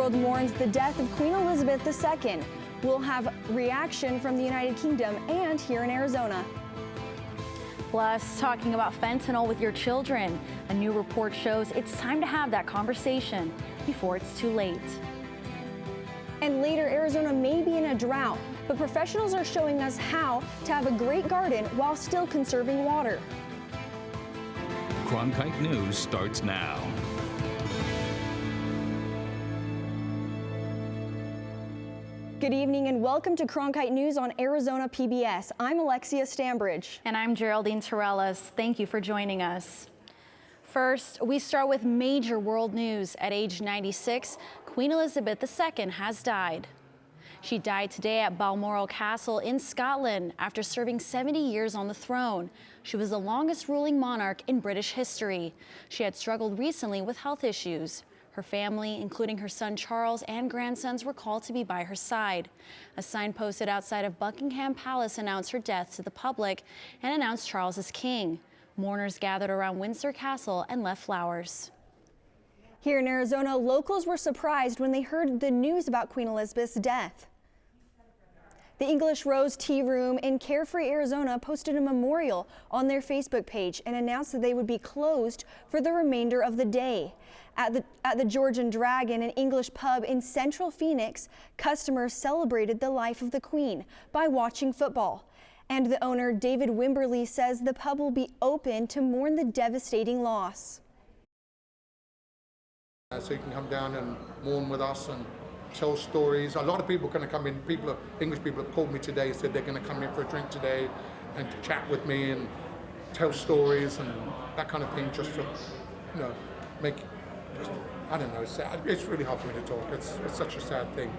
world mourns the death of Queen Elizabeth II. We'll have reaction from the United Kingdom and here in Arizona. Plus, talking about fentanyl with your children. A new report shows it's time to have that conversation before it's too late. And later, Arizona may be in a drought, but professionals are showing us how to have a great garden while still conserving water. Cronkite News starts now. Good evening and welcome to Cronkite News on Arizona PBS. I'm Alexia Stambridge. And I'm Geraldine Torellis. Thank you for joining us. First, we start with major world news. At age 96, Queen Elizabeth II has died. She died today at Balmoral Castle in Scotland after serving 70 years on the throne. She was the longest ruling monarch in British history. She had struggled recently with health issues. Her family, including her son Charles and grandsons, were called to be by her side. A sign posted outside of Buckingham Palace announced her death to the public and announced Charles as king. Mourners gathered around Windsor Castle and left flowers. Here in Arizona, locals were surprised when they heard the news about Queen Elizabeth's death. The English Rose Tea Room in Carefree, Arizona posted a memorial on their Facebook page and announced that they would be closed for the remainder of the day. At the Georgian Dragon, an English pub in Central Phoenix, customers celebrated the life of the Queen by watching football. And the owner, David Wimberly, says the pub will be open to mourn the devastating loss. So you can come down and mourn with us and tell stories. A lot of people are going to come in. English people have called me today, said they're going to come in for a drink today and to chat with me and tell stories and that kind of thing, just to, make, I don't know, it's sad. It's really hard for me to talk. It's such a sad thing.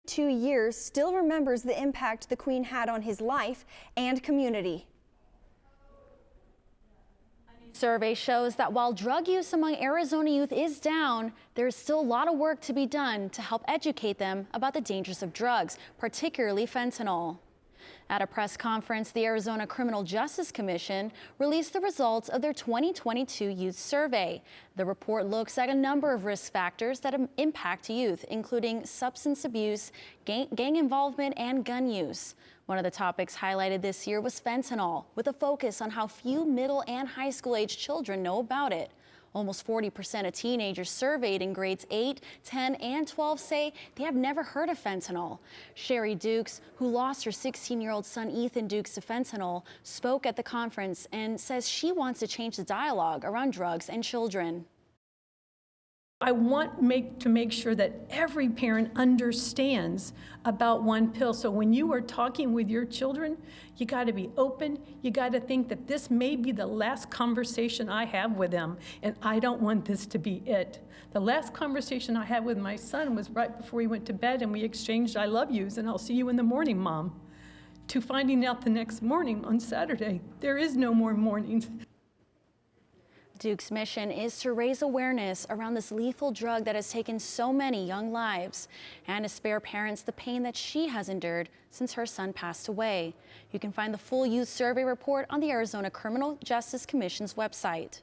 2 years still remembers the impact the Queen had on his life and community. Survey shows that while drug use among Arizona youth is down, there is still a lot of work to be done to help educate them about the dangers of drugs, particularly fentanyl. At a press conference, the Arizona Criminal Justice Commission released the results of their 2022 youth survey. The report looks at a number of risk factors that impact youth, including substance abuse, gang involvement, and gun use. One of the topics highlighted this year was fentanyl, with a focus on how few middle and high school age children know about it. Almost 40% of teenagers surveyed in grades 8, 10, and 12 say they have never heard of fentanyl. Sherry Dukes, who lost her 16-year-old son Ethan Dukes to fentanyl, spoke at the conference and says she wants to change the dialogue around drugs and children. I want to make sure that every parent understands about one pill. So when you are talking with your children, you got to be open. You got to think that this may be the last conversation I have with them, and I don't want this to be it. The last conversation I had with my son was right before he went to bed, and we exchanged "I love yous" and "I'll see you in the morning, Mom," to finding out the next morning on Saturday, there is no more mornings. Duke's mission is to raise awareness around this lethal drug that has taken so many young lives and to spare parents the pain that she has endured since her son passed away. You can find the full youth survey report on the Arizona Criminal Justice Commission's website.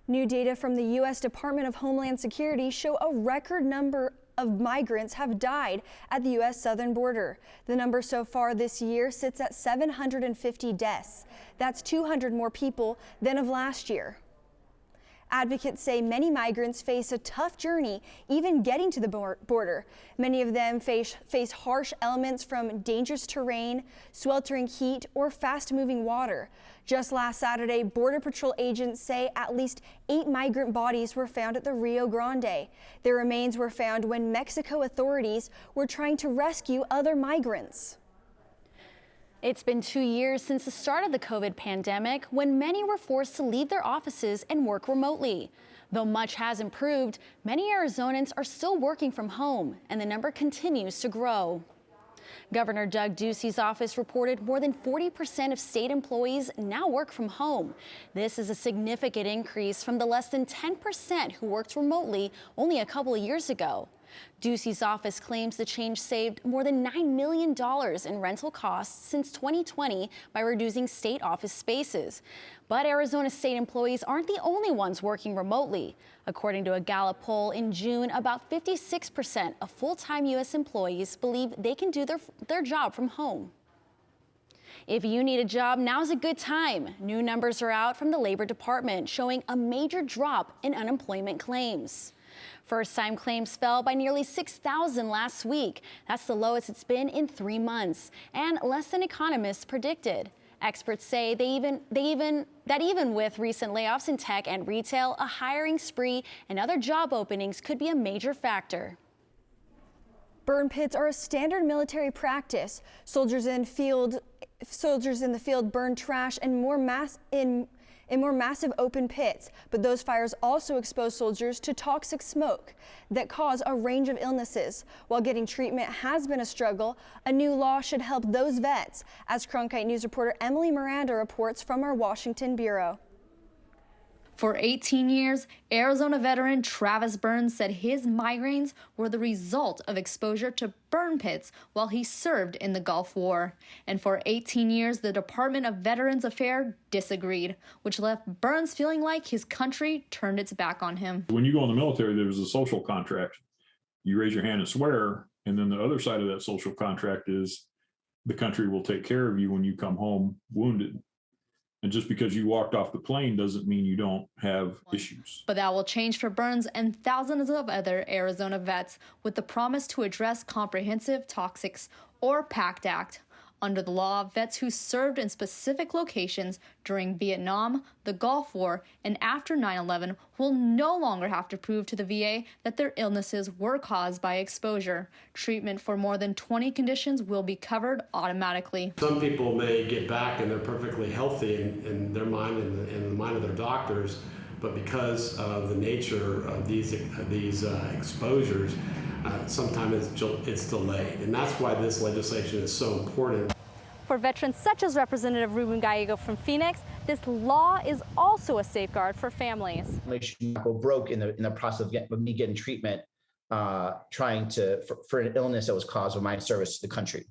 New data from the U.S. Department of Homeland Security show a record number of migrants have died at the U.S. southern border. The number so far this year sits at 750 deaths. That's 200 more people than of last year. Advocates say many migrants face a tough journey even getting to the border. Many of them face harsh elements from dangerous terrain, sweltering heat, or fast-moving water. Just last Saturday, Border Patrol agents say at least 8 migrant bodies were found at the Rio Grande. Their remains were found when Mexico authorities were trying to rescue other migrants. It's been 2 years since the start of the COVID pandemic, when many were forced to leave their offices and work remotely. Though much has improved, many Arizonans are still working from home, and the number continues to grow. Governor Doug Ducey's office reported more than 40% of state employees now work from home. This is a significant increase from the less than 10% who worked remotely only a couple of years ago. Ducey's office claims the change saved more than $9 million in rental costs since 2020 by reducing state office spaces. But Arizona state employees aren't the only ones working remotely. According to a Gallup poll in June, about 56% of full-time U.S. employees believe they can do their job from home. If you need a job, now's a good time. New numbers are out from the Labor Department showing a major drop in unemployment claims. First-time claims fell by nearly 6,000 last week. That's the lowest it's been in 3 months, and less than economists predicted. Experts say even with recent layoffs in tech and retail, a hiring spree and other job openings could be a major factor. Burn pits are a standard military practice. Soldiers in the field burn trash in more massive open pits, but those fires also expose soldiers to toxic smoke that cause a range of illnesses. While getting treatment has been a struggle, a new law should help those vets, as Cronkite News reporter Emily Miranda reports from our Washington bureau. For 18 years, Arizona veteran Travis Burns said his migraines were the result of exposure to burn pits while he served in the Gulf War. And for 18 years, the Department of Veterans Affairs disagreed, which left Burns feeling like his country turned its back on him. When you go in the military, there's a social contract. You raise your hand and swear, and then the other side of that social contract is the country will take care of you when you come home wounded. And just because you walked off the plane doesn't mean you don't have issues. But that will change for Burns and thousands of other Arizona vets with the promise to address comprehensive toxics, or PACT Act. Under the law, vets who served in specific locations during Vietnam, the Gulf War, and after 9/11 will no longer have to prove to the VA that their illnesses were caused by exposure. Treatment for more than 20 conditions will be covered automatically. Some people may get back and they're perfectly healthy in their mind and in the mind of their doctors, but because of the nature of these exposures, sometimes it's delayed. And that's why this legislation is so important. For veterans such as Representative Ruben Gallego from Phoenix, this law is also a safeguard for families. Make sure you don't go broke in the process of me getting treatment, trying for an illness that was caused by my service to the country.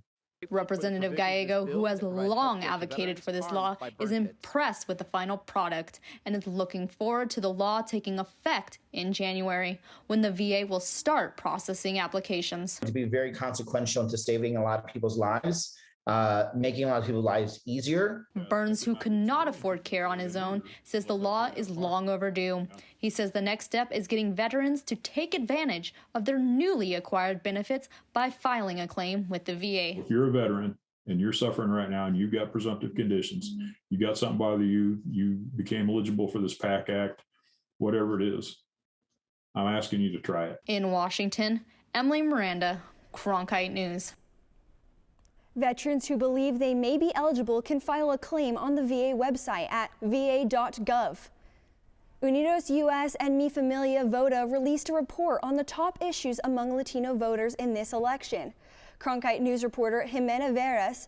Representative Gallego, who has long advocated for this law, is impressed with the final product and is looking forward to the law taking effect in January, when the VA will start processing applications. To be very consequential into saving a lot of people's lives, making a lot of people's lives easier. Burns, who could not afford care on his own, says the law is long overdue. He says the next step is getting veterans to take advantage of their newly acquired benefits by filing a claim with the VA. If you're a veteran and you're suffering right now and you've got presumptive conditions, you got something bother you, you became eligible for this PACT Act, whatever it is, I'm asking you to try it. In Washington, Emily Miranda, Cronkite News. Veterans who believe they may be eligible can file a claim on the VA website at va.gov. Unidos US and Mi Familia Vota released a report on the top issues among Latino voters in this election. Cronkite News reporter Jimena Veras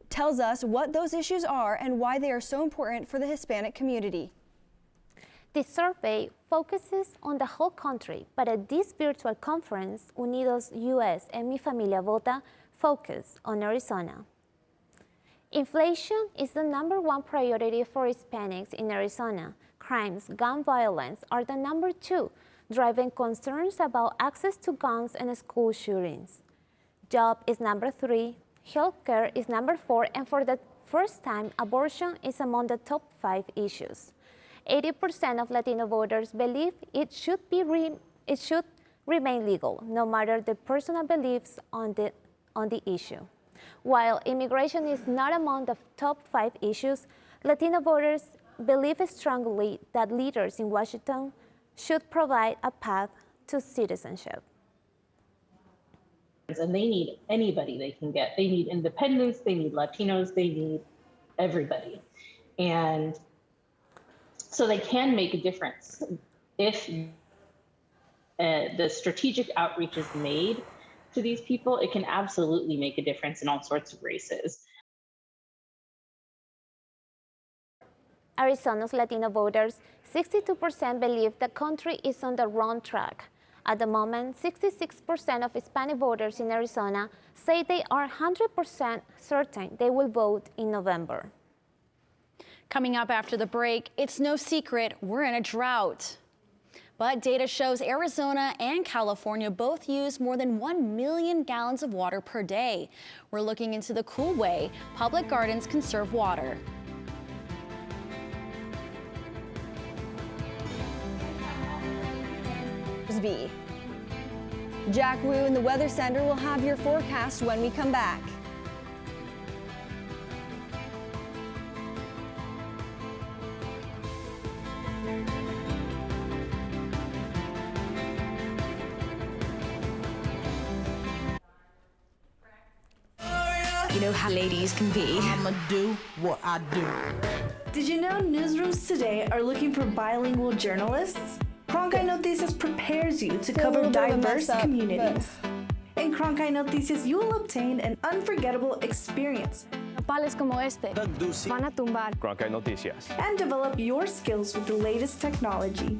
tells us what those issues are and why they are so important for the Hispanic community. The survey focuses on the whole country, but at this virtual conference, Unidos US and Mi Familia Vota focus on Arizona. Inflation is the #1 priority for Hispanics in Arizona. Crimes, gun violence are the #2, driving concerns about access to guns and school shootings. Job is #3, healthcare is #4, and for the first time, abortion is among the top 5 issues. 80% of Latino voters believe it should remain legal, no matter their personal beliefs on the issue. While immigration is not among the top 5 issues, Latino voters believe strongly that leaders in Washington should provide a path to citizenship. And they need anybody they can get. They need independents, they need Latinos, they need everybody. And so they can make a difference if the strategic outreach is made to these people. It can absolutely make a difference in all sorts of races. Arizona's Latino voters, 62% believe the country is on the wrong track. At the moment, 66% of Hispanic voters in Arizona say they are 100% certain they will vote in November. Coming up after the break, it's no secret we're in a drought. But data shows Arizona and California both use more than 1 million gallons of water per day. We're looking into the cool way public gardens conserve water. Jack Wu in the Weather Center will have your forecast when we come back. You know how ladies can be. I'ma do what I do. Did you know newsrooms today are looking for bilingual journalists? Cronkite Noticias prepares you to cover diverse communities. In Cronkite Noticias, you will obtain an unforgettable experience. Nopales como este van a tumbar. Cronkite Noticias. And develop your skills with the latest technology.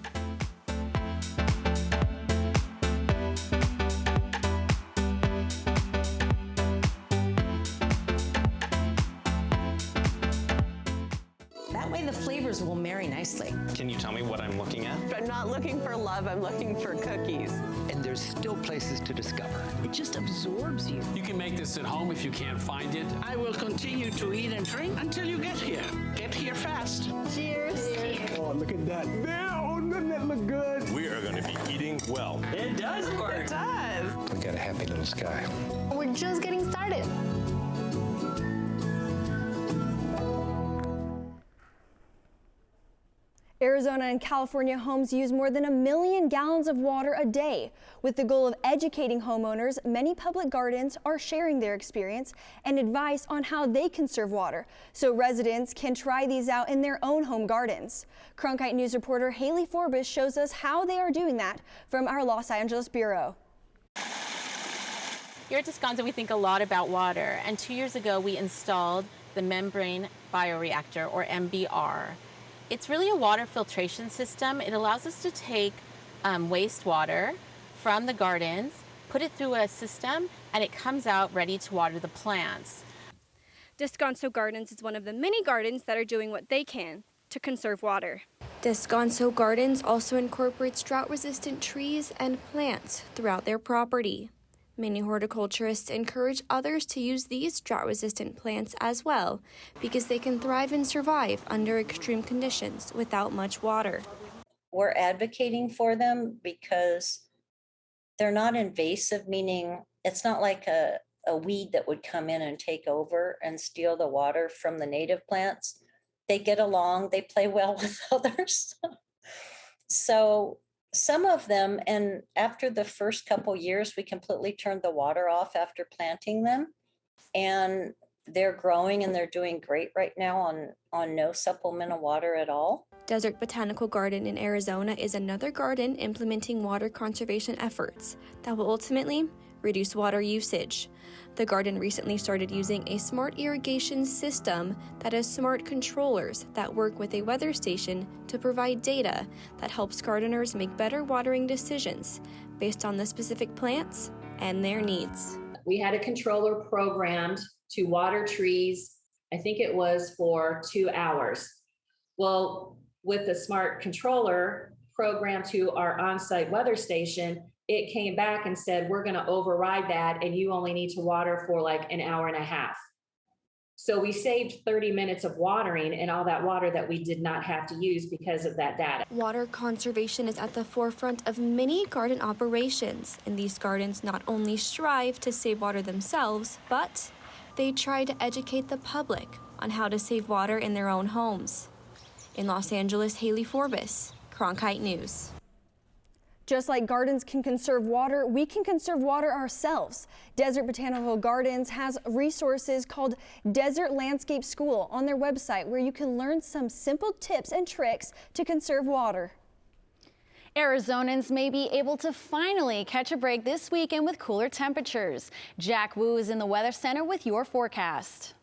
That way the flavors will marry nicely. Can you tell me what I'm looking at? I'm not looking for love, I'm looking for cookies. And there's still places to discover. It just absorbs you. You can make this at home if you can't find it. I will continue to eat and drink until you get here. Get here fast. Cheers. Oh, look at that. Oh, doesn't that look good? We are going to be eating well. It does work. It does. We got a happy little sky. We're just getting started. Arizona and California homes use more than 1 million gallons of water a day. With the goal of educating homeowners, many public gardens are sharing their experience and advice on how they conserve water, so residents can try these out in their own home gardens. Cronkite News reporter Haley Forbes shows us how they are doing that from our Los Angeles bureau. Here at Descanso, we think a lot about water, and 2 years ago we installed the membrane bioreactor, or MBR. It's really a water filtration system. It allows us to take wastewater from the gardens, put it through a system, and it comes out ready to water the plants. Descanso Gardens is one of the many gardens that are doing what they can to conserve water. Descanso Gardens also incorporates drought-resistant trees and plants throughout their property. Many horticulturists encourage others to use these drought-resistant plants as well because they can thrive and survive under extreme conditions without much water. We're advocating for them because they're not invasive, meaning it's not like a weed that would come in and take over and steal the water from the native plants. They get along, they play well with others. So some of them, and after the first couple years, we completely turned the water off after planting them, and they're growing and they're doing great right now on no supplemental water at all. Desert Botanical Garden in Arizona is another garden implementing water conservation efforts that will ultimately reduce water usage. The garden recently started using a smart irrigation system that has smart controllers that work with a weather station to provide data that helps gardeners make better watering decisions based on the specific plants and their needs. We had a controller programmed to water trees, I think it was for 2 hours. Well, with the smart controller programmed to our on-site weather station, it came back and said, we're going to override that and you only need to water for like an hour and a half. So we saved 30 minutes of watering and all that water that we did not have to use because of that data. Water conservation is at the forefront of many garden operations, and these gardens not only strive to save water themselves, but they try to educate the public on how to save water in their own homes. In Los Angeles, Haley Forbes, Cronkite News. Just like gardens can conserve water, we can conserve water ourselves. Desert Botanical Gardens has resources called Desert Landscape School on their website where you can learn some simple tips and tricks to conserve water. Arizonans may be able to finally catch a break this weekend with cooler temperatures. Jack Wu is in the Weather Center with your forecast.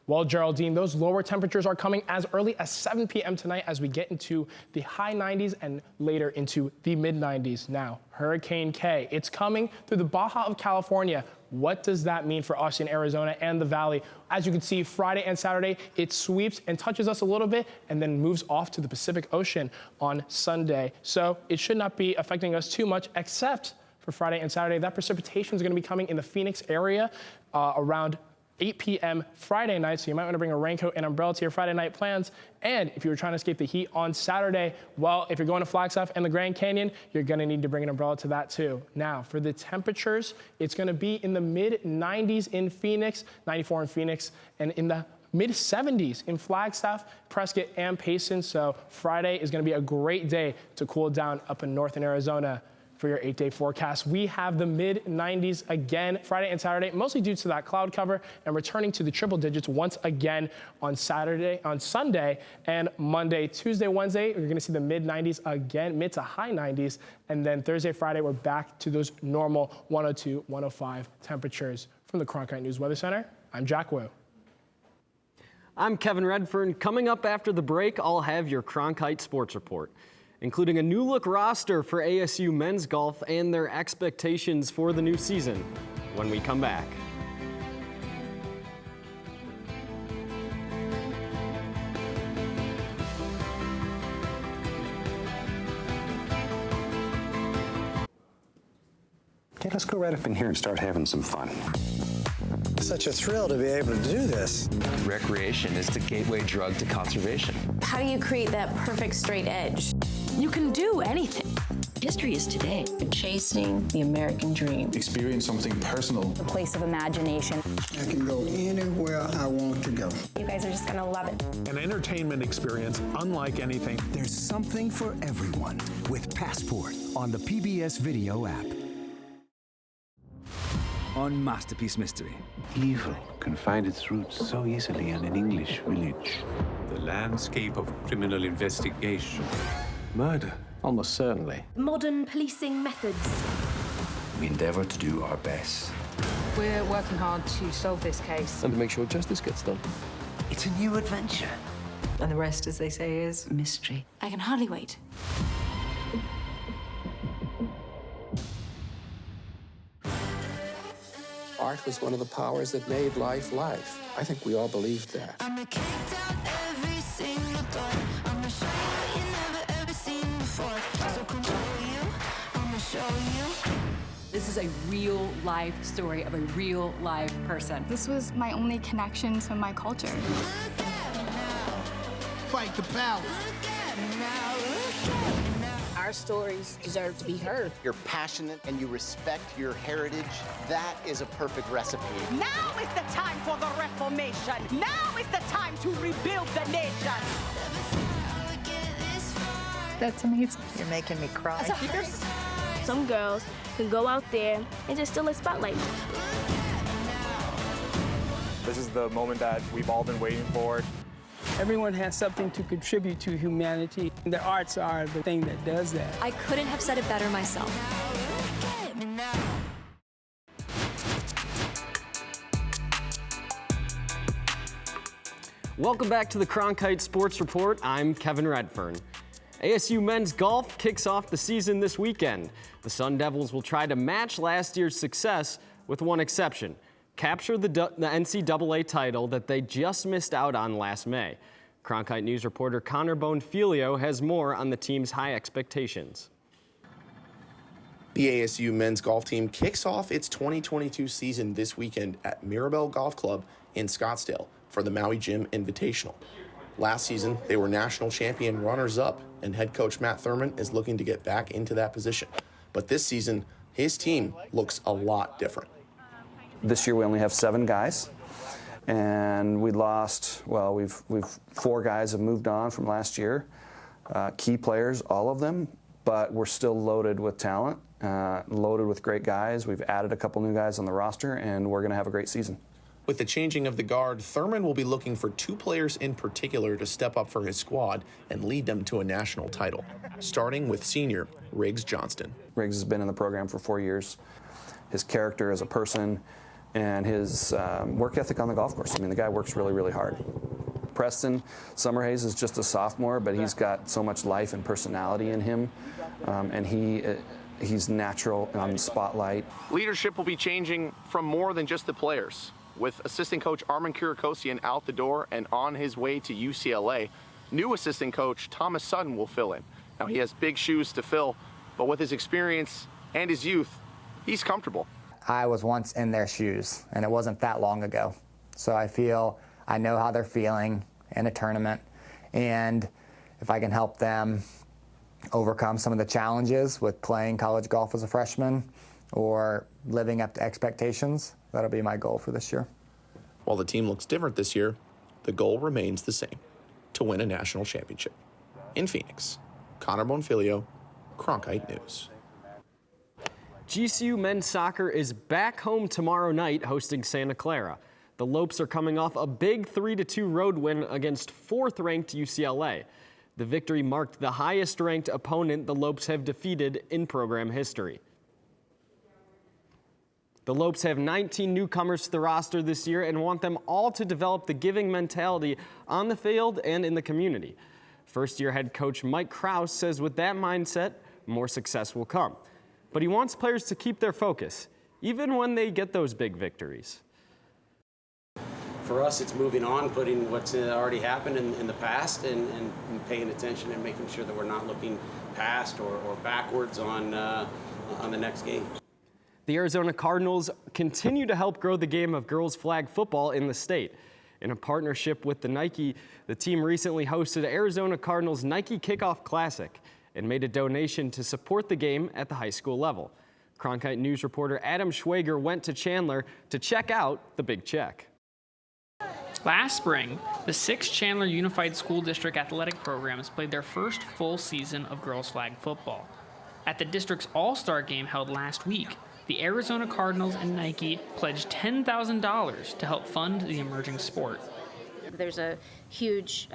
Well, Geraldine, those lower temperatures are coming as early as 7 p.m. tonight as we get into the high 90s and later into the mid 90s. Now, Hurricane K, it's coming through the Baja of California. What does that mean for us in Arizona and the Valley? As you can see, Friday and Saturday, it sweeps and touches us a little bit and then moves off to the Pacific Ocean on Sunday. So it should not be affecting us too much, except for Friday and Saturday. That precipitation is going to be coming in the Phoenix area around 8 p.m. Friday night, so you might want to bring a raincoat and umbrella to your Friday night plans. And if you were trying to escape the heat on Saturday, well, if you're going to Flagstaff and the Grand Canyon, you're going to need to bring an umbrella to that too. Now, for the temperatures, it's going to be in the mid-90s in Phoenix, 94 in Phoenix, and in the mid-70s in Flagstaff, Prescott, and Payson. So Friday is going to be a great day to cool down up in northern Arizona. For your 8-day forecast, we have the mid-90s again Friday and Saturday, mostly due to that cloud cover, and returning to the triple digits once again on Sunday, and Monday, Tuesday, Wednesday, you're going to see the mid-90s again, mid to high 90s, and then Thursday, Friday, we're back to those normal 102, 105 temperatures. From the Cronkite News Weather Center, I'm Jack Wu. I'm Kevin Redfern. Coming up after the break, I'll have your Cronkite Sports Report, including a new look roster for ASU men's golf and their expectations for the new season when we come back. Okay, let's go right up in here and start having some fun. Such a thrill to be able to do this. Recreation is the gateway drug to conservation. How do you create that perfect straight edge? You can do anything. History is today. Chasing the American dream. Experience something personal. A place of imagination. I can go anywhere I want to go. You guys are just gonna love it. An entertainment experience unlike anything. There's something for everyone with Passport on the PBS Video app. On Masterpiece Mystery. Evil can find its roots so easily in an English village. The landscape of criminal investigation. Murder, almost certainly. Modern policing methods. We endeavor to do our best. We're working hard to solve this case. And to make sure justice gets done. It's a new adventure. And the rest, as they say, is mystery. I can hardly wait. Art was one of the powers that made life life. I think we all believed that. This is a real life story of a real live person. This was my only connection to my culture. Fight the power. Our stories deserve to be heard. You're passionate and you respect your heritage. That is a perfect recipe. Now is the time for the Reformation. Now is the time to rebuild the nation. That's amazing. You're making me cry. Some girls can go out there and just steal a spotlight. This is the moment that we've all been waiting for. Everyone has something to contribute to humanity. The arts are the thing that does that. I couldn't have said it better myself. Welcome back to the Cronkite Sports Report. I'm Kevin Redfern. ASU men's golf kicks off the season this weekend. The Sun Devils will try to match last year's success with one exception: capture the NCAA title that they just missed out on last May. Cronkite News reporter Connor Bonfilio has more on the team's high expectations. The ASU men's golf team kicks off its 2022 season this weekend at Mirabel Golf Club in Scottsdale for the Maui Jim Invitational. Last season, they were national champion runners-up, and head coach Matt Thurman is looking to get back into that position. But this season, his team looks a lot different. This year we only have 7 guys, and we lost, well, we've 4 guys have moved on from last year. Key players, all of them, but we're still loaded with talent, loaded with great guys. We've added a couple new guys on the roster, and we're going to have a great season. With the changing of the guard, Thurman will be looking for 2 players in particular to step up for his squad and lead them to a national title, starting with senior Riggs Johnston. Riggs has been in the program for 4 years. His character as a person, and his work ethic on the golf course. I mean, the guy works really, really hard. Preston Summerhays is just a sophomore, but he's got so much life and personality in him, and he's natural on the spotlight. Leadership will be changing from more than just the players. With assistant coach Armin Kurakosian out the door and on his way to UCLA, new assistant coach Thomas Sutton will fill in. Now, he has big shoes to fill, but with his experience and his youth, he's comfortable. I was once in their shoes, and it wasn't that long ago. So I feel I know how they're feeling in a tournament, and if I can help them overcome some of the challenges with playing college golf as a freshman or living up to expectations, that'll be my goal for this year. While the team looks different this year, the goal remains the same, to win a national championship. In Phoenix, Connor Bonfilio, Cronkite News. GCU men's soccer is back home tomorrow night hosting Santa Clara. The Lopes are coming off a big 3-2 road win against 4th-ranked UCLA. The victory marked the highest-ranked opponent the Lopes have defeated in program history. The Lopes have 19 newcomers to the roster this year and want them all to develop the giving mentality on the field and in the community. First-year head coach Mike Krause says with that mindset, more success will come. But he wants players to keep their focus, even when they get those big victories. For us, it's moving on, putting what's already happened in the past and paying attention and making sure that we're not looking past or backwards on the next game. The Arizona Cardinals continue to help grow the game of girls flag football in the state. In a partnership with the Nike, the team recently hosted Arizona Cardinals Nike Kickoff Classic and made a donation to support the game at the high school level. Cronkite News reporter Adam Schwager went to Chandler to check out the big check. Last spring, the 6 Chandler Unified School District athletic programs played their first full season of girls flag football. At the district's All-Star game held last week, the Arizona Cardinals and Nike pledged $10,000 to help fund the emerging sport. There's a huge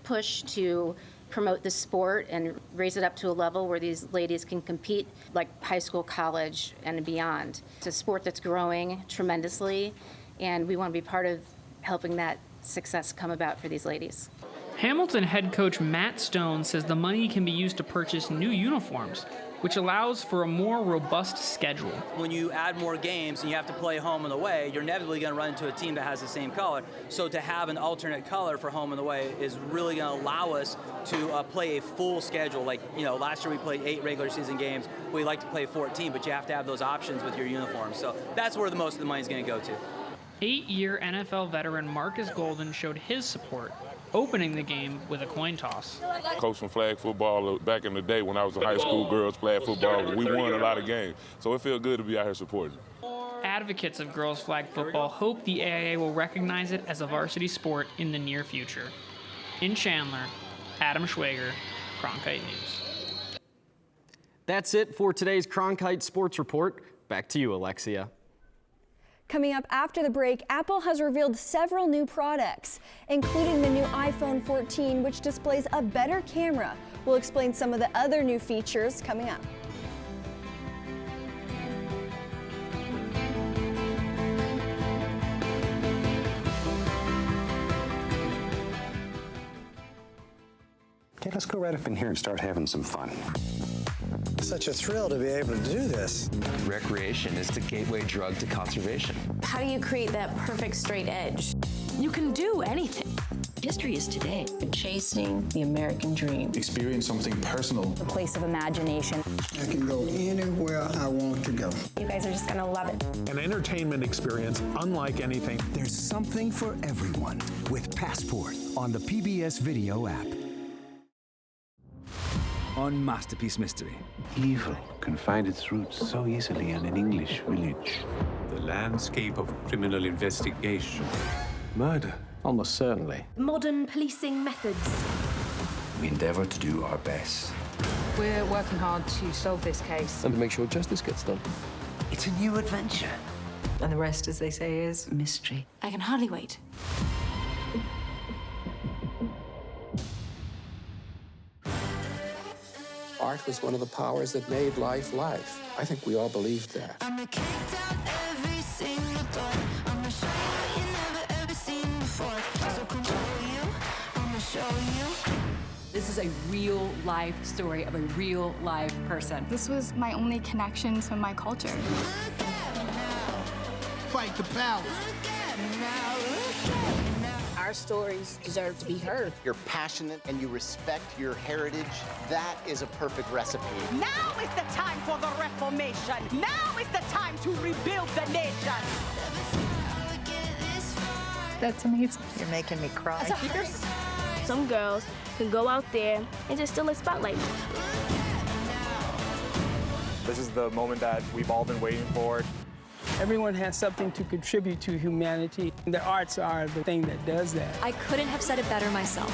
push to promote the sport and raise it up to a level where these ladies can compete like high school, college, and beyond. It's a sport that's growing tremendously, and we want to be part of helping that success come about for these ladies. Hamilton head coach Matt Stone says the money can be used to purchase new uniforms, which allows for a more robust schedule. When you add more games and you have to play home and away, you're inevitably going to run into a team that has the same color. So to have an alternate color for home and away is really going to allow us to play a full schedule. Like, last year we played 8 regular season games. We like to play 14, but you have to have those options with your uniforms. So that's where the most of the money is going to go to. 8-year NFL veteran Marcus Golden showed his support, opening the game with a coin toss. Coaching flag football back in the day when I was in high school, girls flag football, we won a lot of games. So it feels good to be out here supporting. Advocates of girls flag football hope the AIA will recognize it as a varsity sport in the near future. In Chandler, Adam Schwager, Cronkite News. That's it for today's Cronkite Sports Report. Back to you, Alexia. Coming up after the break, Apple has revealed several new products, including the new iPhone 14, which displays a better camera. We'll explain some of the other new features coming up. Okay, let's go right up in here and start having some fun. Such a thrill to be able to do this. Recreation is the gateway drug to conservation. How do you create that perfect straight edge? You can do anything. History is today. Chasing the American dream. Experience something personal. A place of imagination. I can go anywhere I want to go. You guys are just going to love it. An entertainment experience unlike anything. There's something for everyone with Passport on the PBS Video app. On Masterpiece Mystery. Evil can find its roots so easily in an English village. The landscape of criminal investigation. Murder, almost certainly. Modern policing methods. We endeavor to do our best. We're working hard to solve this case. And to make sure justice gets done. It's a new adventure. And the rest, as they say, is Mystery. I can hardly wait. Art was one of the powers that made life life. I think we all believed that. single thought. I'ma show you what you never ever seen before. So control you, I'ma show you. This is a real life story of a real live person. This was my only connection to my culture. Fight the power. Our stories deserve to be heard. You're passionate and you respect your heritage. That is a perfect recipe. Now is the time for the Reformation. Now is the time to rebuild the nation. That's amazing. You're making me cry. Some girls can go out there and just steal a spotlight. This is the moment that we've all been waiting for. Everyone has something to contribute to humanity. The arts are the thing that does that. I couldn't have said it better myself.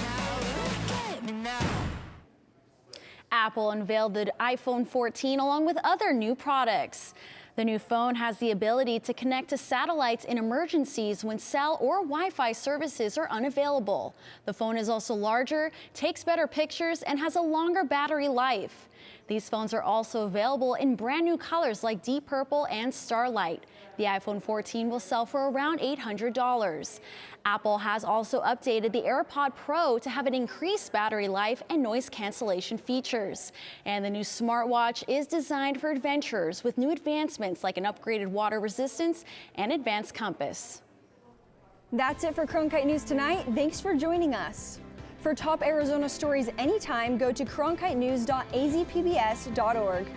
Apple unveiled the iPhone 14 along with other new products. The new phone has the ability to connect to satellites in emergencies when cell or Wi-Fi services are unavailable. The phone is also larger, takes better pictures, and has a longer battery life. These phones are also available in brand new colors like Deep Purple and Starlight. The iPhone 14 will sell for around $800. Apple has also updated the Airpod Pro to have an increased battery life and noise cancellation features. And the new smartwatch is designed for adventurers with new advancements like an upgraded water resistance and advanced compass. That's it for Cronkite News tonight. Thanks for joining us. For top Arizona stories anytime, go to cronkitenews.azpbs.org.